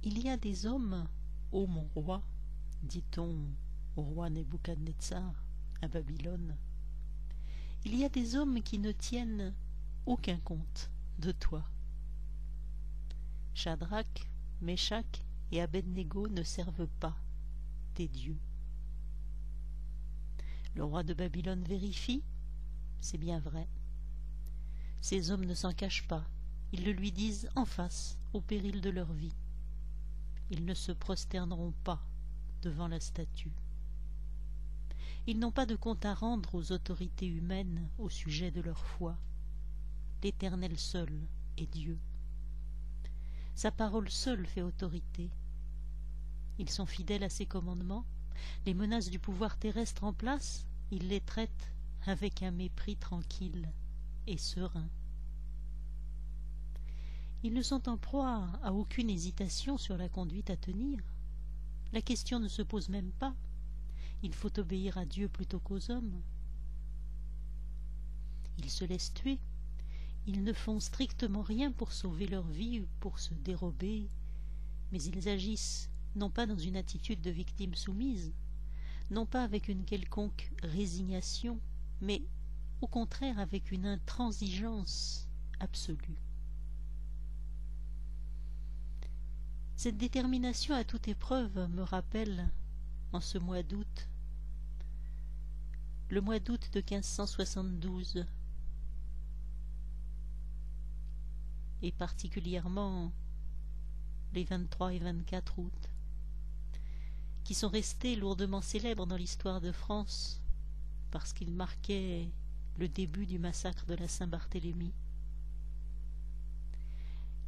Il y a des hommes, ô mon roi, dit-on au roi Nebuchadnezzar à Babylone, il y a des hommes qui ne tiennent aucun compte de toi. Shadrach, Meshach et Abednego ne servent pas tes dieux. Le roi de Babylone vérifie, c'est bien vrai. Ces hommes ne s'en cachent pas, ils le lui disent en face, au péril de leur vie. Ils ne se prosterneront pas devant la statue. Ils n'ont pas de compte à rendre aux autorités humaines au sujet de leur foi. L'Éternel seul est Dieu. Sa parole seule fait autorité. Ils sont fidèles à ses commandements. Les menaces du pouvoir terrestre en place, ils les traitent avec un mépris tranquille et serein. Ils ne sont en proie à aucune hésitation sur la conduite à tenir. La question ne se pose même pas. Il faut obéir à Dieu plutôt qu'aux hommes. Ils se laissent tuer. Ils ne font strictement rien pour sauver leur vie ou pour se dérober, mais ils agissent non pas dans une attitude de victime soumise, non pas avec une quelconque résignation, mais au contraire avec une intransigeance absolue. Cette détermination à toute épreuve me rappelle, en ce mois d'août, le mois d'août de 1572, et particulièrement les 23 et 24 août, qui sont restés lourdement célèbres dans l'histoire de France parce qu'ils marquaient le début du massacre de la Saint-Barthélemy.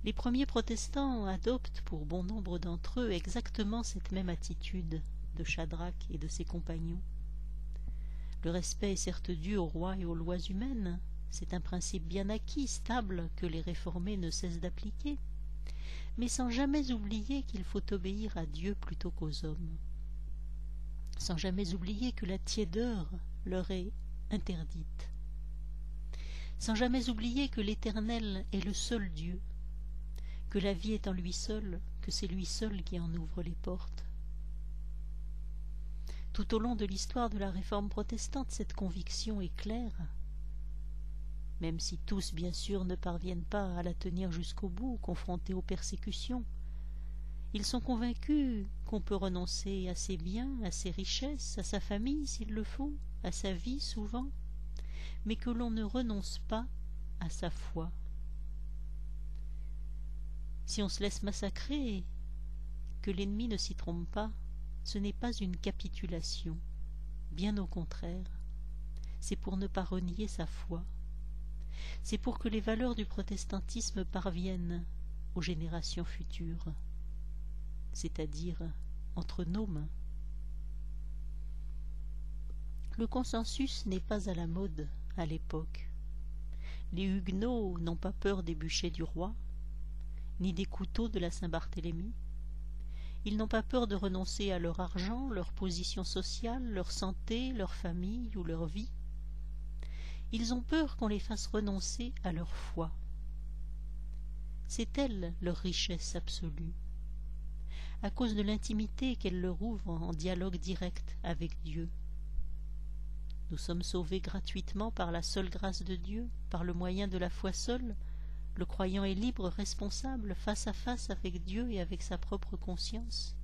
Les premiers protestants adoptent pour bon nombre d'entre eux exactement cette même attitude de Shadrach et de ses compagnons. Le respect est certes dû au roi et aux lois humaines, c'est un principe bien acquis, stable, que les réformés ne cessent d'appliquer, mais sans jamais oublier qu'il faut obéir à Dieu plutôt qu'aux hommes, sans jamais oublier que la tiédeur leur est interdite, sans jamais oublier que l'Éternel est le seul Dieu, que la vie est en lui seul, que c'est lui seul qui en ouvre les portes. Tout au long de l'histoire de la Réforme protestante, cette conviction est claire, même si tous, bien sûr, ne parviennent pas à la tenir jusqu'au bout, confrontés aux persécutions. Ils sont convaincus qu'on peut renoncer à ses biens, à ses richesses, à sa famille s'il le faut, à sa vie souvent, mais que l'on ne renonce pas à sa foi. Si on se laisse massacrer, que l'ennemi ne s'y trompe pas, ce n'est pas une capitulation, bien au contraire, c'est pour ne pas renier sa foi. C'est pour que les valeurs du protestantisme parviennent aux générations futures, c'est-à-dire entre nos mains. Le consensus n'est pas à la mode à l'époque. Les Huguenots n'ont pas peur des bûchers du roi, ni des couteaux de la Saint-Barthélemy. Ils n'ont pas peur de renoncer à leur argent, leur position sociale, leur santé, leur famille ou leur vie. Ils ont peur qu'on les fasse renoncer à leur foi. C'est elle leur richesse absolue, à cause de l'intimité qu'elle leur ouvre en dialogue direct avec Dieu. Nous sommes sauvés gratuitement par la seule grâce de Dieu, par le moyen de la foi seule. Le croyant est libre, responsable, face à face avec Dieu et avec sa propre conscience,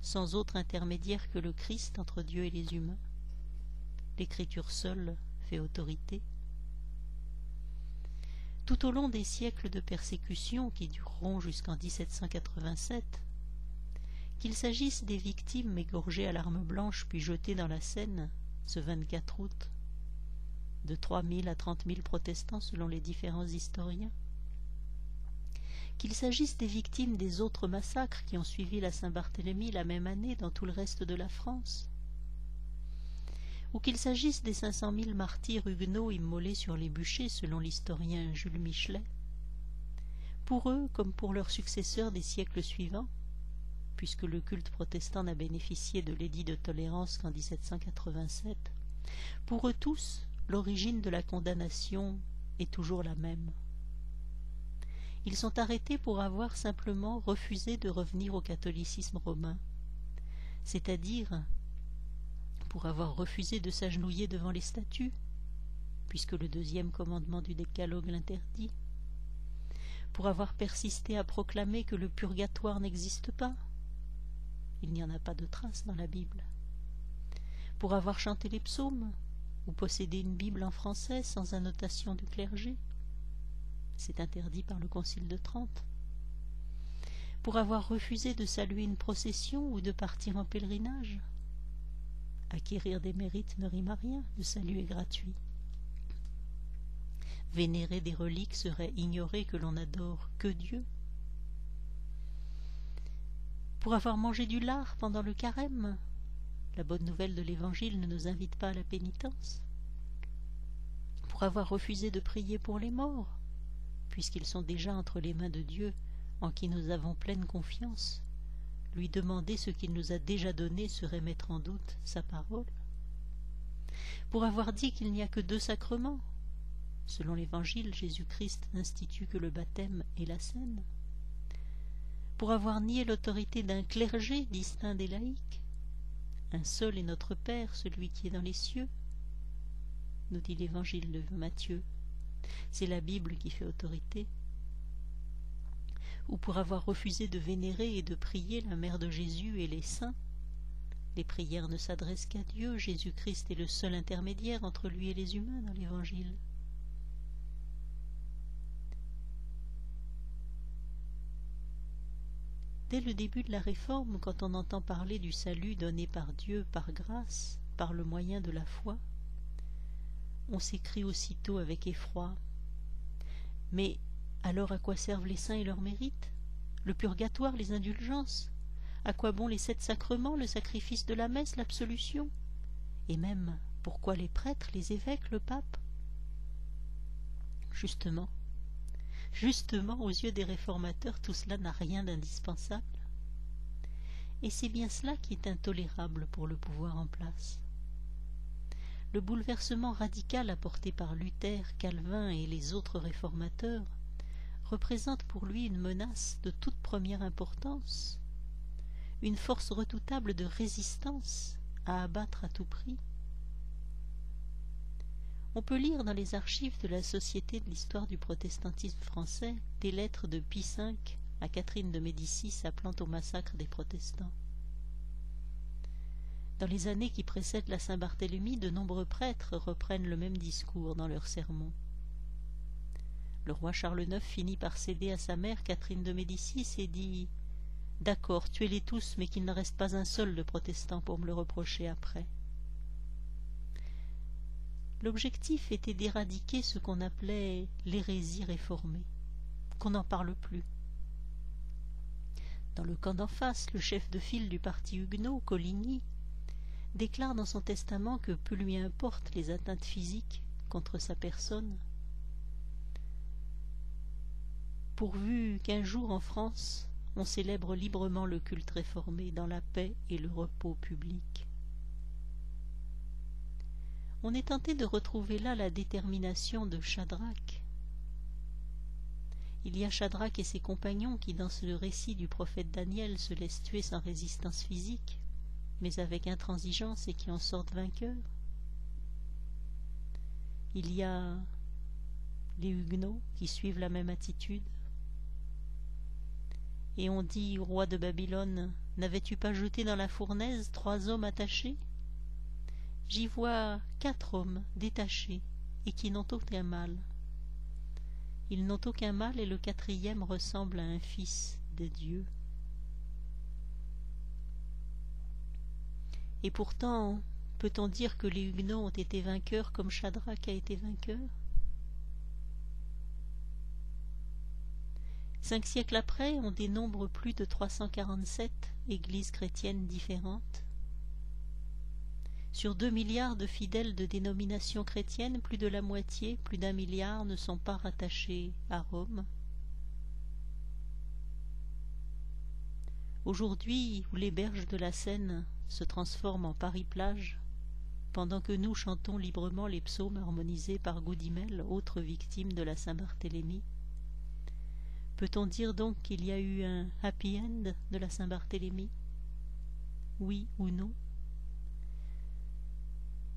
sans autre intermédiaire que le Christ entre Dieu et les humains. L'Écriture seule fait autorité. Tout au long des siècles de persécution qui dureront jusqu'en 1787, qu'il s'agisse des victimes égorgées à l'arme blanche puis jetées dans la Seine ce 24 août, de 3 000 à 30 000 protestants selon les différents historiens, qu'il s'agisse des victimes des autres massacres qui ont suivi la Saint-Barthélemy la même année dans tout le reste de la France, ou qu'il s'agisse des 500 000 martyrs huguenots immolés sur les bûchers selon l'historien Jules Michelet, pour eux comme pour leurs successeurs des siècles suivants, puisque le culte protestant n'a bénéficié de l'édit de tolérance qu'en 1787, pour eux tous, l'origine de la condamnation est toujours la même. Ils sont arrêtés pour avoir simplement refusé de revenir au catholicisme romain, c'est-à-dire pour avoir refusé de s'agenouiller devant les statues, puisque le 2e commandement du Décalogue l'interdit, pour avoir persisté à proclamer que le purgatoire n'existe pas, il n'y en a pas de trace dans la Bible, pour avoir chanté les psaumes, ou possédé une Bible en français sans annotation du clergé, c'est interdit par le Concile de Trente, pour avoir refusé de saluer une procession ou de partir en pèlerinage. Acquérir des mérites ne rime à rien, le salut est gratuit. Vénérer des reliques serait ignorer que l'on n'adore que Dieu. Pour avoir mangé du lard pendant le carême, la bonne nouvelle de l'Évangile ne nous invite pas à la pénitence. Pour avoir refusé de prier pour les morts, puisqu'ils sont déjà entre les mains de Dieu, en qui nous avons pleine confiance, lui demander ce qu'il nous a déjà donné serait mettre en doute sa parole. Pour avoir dit qu'il n'y a que 2 sacrements, selon l'Évangile, Jésus-Christ n'institue que le baptême et la scène. Pour avoir nié l'autorité d'un clergé distinct des laïcs, un seul est notre Père, celui qui est dans les cieux, nous dit l'Évangile de Matthieu. C'est la Bible qui fait autorité. Ou pour avoir refusé de vénérer et de prier la mère de Jésus et les saints. Les prières ne s'adressent qu'à Dieu, Jésus-Christ est le seul intermédiaire entre lui et les humains dans l'Évangile. Dès le début de la Réforme, quand on entend parler du salut donné par Dieu par grâce, par le moyen de la foi, on s'écrie aussitôt avec effroi: mais alors à quoi servent les saints et leurs mérites? Le purgatoire, les indulgences? À quoi bon les 7 sacrements, le sacrifice de la messe, l'absolution? Et même, pourquoi les prêtres, les évêques, le pape? Justement, aux yeux des réformateurs, tout cela n'a rien d'indispensable. Et c'est bien cela qui est intolérable pour le pouvoir en place. Le bouleversement radical apporté par Luther, Calvin et les autres réformateurs représente pour lui une menace de toute première importance, une force redoutable de résistance à abattre à tout prix. On peut lire dans les archives de la Société de l'histoire du protestantisme français des lettres de Pie V à Catherine de Médicis appelant au massacre des protestants. Dans les années qui précèdent la Saint-Barthélemy, de nombreux prêtres reprennent le même discours dans leurs sermons. Le roi Charles IX finit par céder à sa mère Catherine de Médicis et dit « D'accord, tuez-les tous, mais qu'il ne reste pas un seul de protestant pour me le reprocher après. » L'objectif était d'éradiquer ce qu'on appelait l'hérésie réformée, qu'on n'en parle plus. Dans le camp d'en face, le chef de file du parti huguenot, Coligny, déclare dans son testament que peu lui importent les atteintes physiques contre sa personne, pourvu qu'un jour en France on célèbre librement le culte réformé dans la paix et le repos public. On est tenté de retrouver là la détermination de Shadrach. Il y a Shadrach et ses compagnons qui, dans le récit du prophète Daniel, se laissent tuer sans résistance physique, mais avec intransigeance et qui en sortent vainqueurs. Il y a les Huguenots qui suivent la même attitude. Et on dit au roi de Babylone, « N'avais-tu pas jeté dans la fournaise 3 hommes attachés? J'y vois 4 hommes détachés et qui n'ont aucun mal. Ils n'ont aucun mal et le 4e ressemble à un fils de Dieu. » Et pourtant, peut-on dire que les Huguenots ont été vainqueurs comme Shadrach a été vainqueur? 5 siècles après, on dénombre plus de 347 églises chrétiennes différentes. Sur 2 milliards de fidèles de dénomination chrétienne, plus de la moitié, plus d'1 milliard, ne sont pas rattachés à Rome. Aujourd'hui, où les berges de la Seine se transforment en Paris-Plage, pendant que nous chantons librement les psaumes harmonisés par Goudimel, autre victime de la Saint-Barthélemy, Peut-on dire donc qu'il y a eu un happy end de la Saint-Barthélemy? Oui ou non?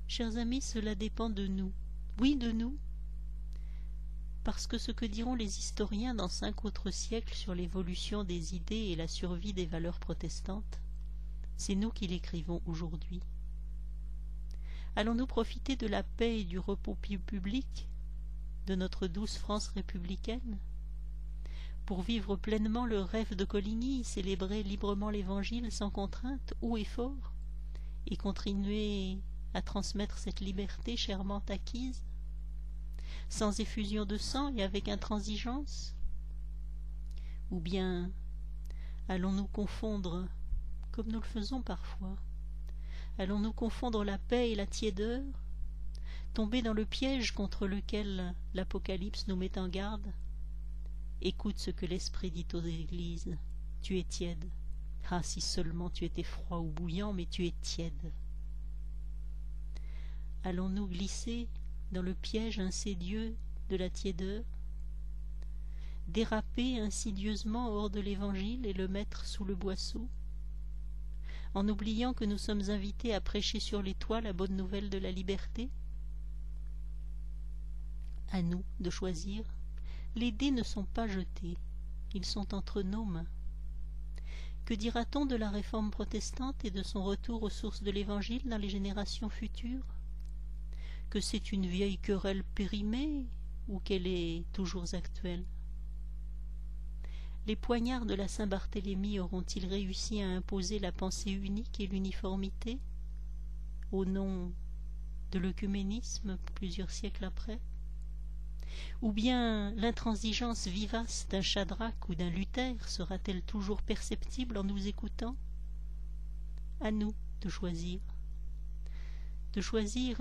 Chers amis, cela dépend de nous. Oui, de nous. Parce que ce que diront les historiens dans 5 autres siècles sur l'évolution des idées et la survie des valeurs protestantes, c'est nous qui l'écrivons aujourd'hui. Allons-nous profiter de la paix et du repos public, de notre douce France républicaine, pour vivre pleinement le rêve de Coligny, célébrer librement l'Évangile sans contrainte ou effort, et continuer à transmettre cette liberté chèrement acquise, sans effusion de sang et avec intransigeance? Ou bien allons-nous confondre, comme nous le faisons parfois, allons-nous confondre la paix et la tiédeur, tomber dans le piège contre lequel l'Apocalypse nous met en garde? Écoute ce que l'Esprit dit aux églises. Tu es tiède. Ah, si seulement tu étais froid ou bouillant, mais tu es tiède. Allons-nous glisser dans le piège insidieux de la tiédeur, déraper insidieusement hors de l'Évangile et le mettre sous le boisseau, en oubliant que nous sommes invités à prêcher sur les toits la bonne nouvelle de la liberté? À nous de choisir. Les dés ne sont pas jetés, ils sont entre nos mains. Que dira-t-on de la réforme protestante et de son retour aux sources de l'Évangile dans les générations futures? Que c'est une vieille querelle périmée ou qu'elle est toujours actuelle? Les poignards de la Saint-Barthélemy auront-ils réussi à imposer la pensée unique et l'uniformité, au nom de l'œcuménisme plusieurs siècles après? Ou bien l'intransigeance vivace d'un Shadrach ou d'un Luther sera-t-elle toujours perceptible en nous écoutant? À nous de choisir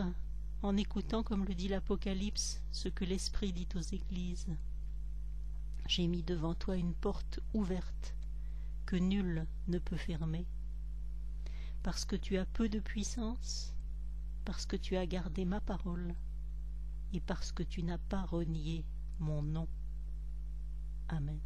en écoutant, comme le dit l'Apocalypse, ce que l'Esprit dit aux églises. J'ai mis devant toi une porte ouverte que nul ne peut fermer, parce que tu as peu de puissance, parce que tu as gardé ma parole, et parce que tu n'as pas renié mon nom. Amen.